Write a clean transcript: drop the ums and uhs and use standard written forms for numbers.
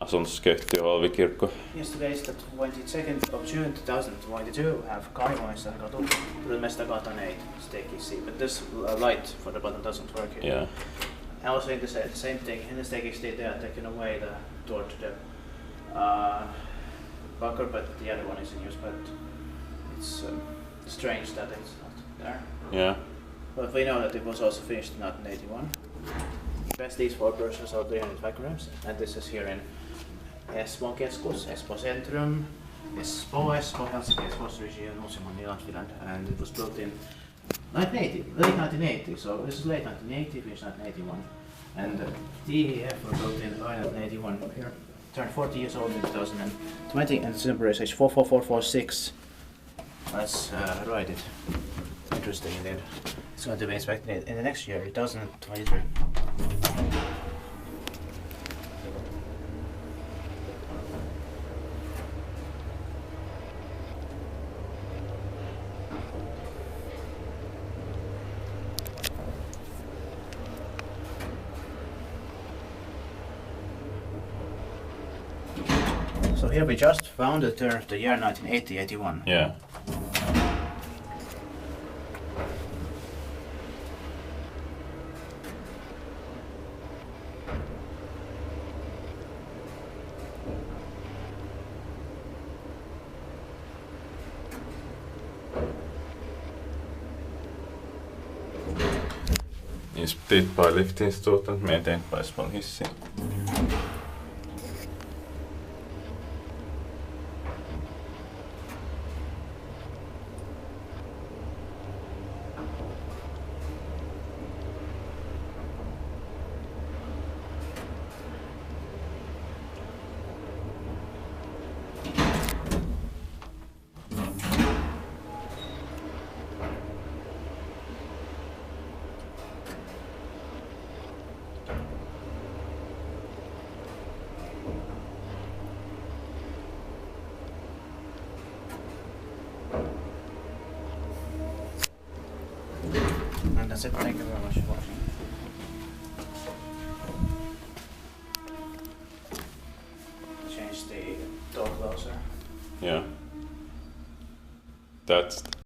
Sundskeittiö Olvikirkko. Yesterday is the 22nd of June 2022. Have Kaivomestarinkatu, Modernized 8 staircase, but this light for the bottom doesn't work here. Yeah. And also in the same thing, in the staircase they are taking away the door to the bunker, but the other one is in use, but it's strange that it's not there. Yeah. But we know that it was also finished in 1981. Best these 4 persons are 305 grams, and this is here in Espoon keskus, Espoo centrum, Espoo, Helsinki, Espoo region, Finland, and it was built in late 1980, so this is late 1980, finished 1981. And TEF was built in early 1981, here turned 40 years old in 2020, and the number is H44446. Let's write it. Interesting indeed. It's going to be inspected in the next year, 2023. So here we just found the turn of the year 1980-81. Yeah. Inspected by lift institute, maintained by small hissi. And that's it, thank you very much for watching. Change the door closer. Yeah. That's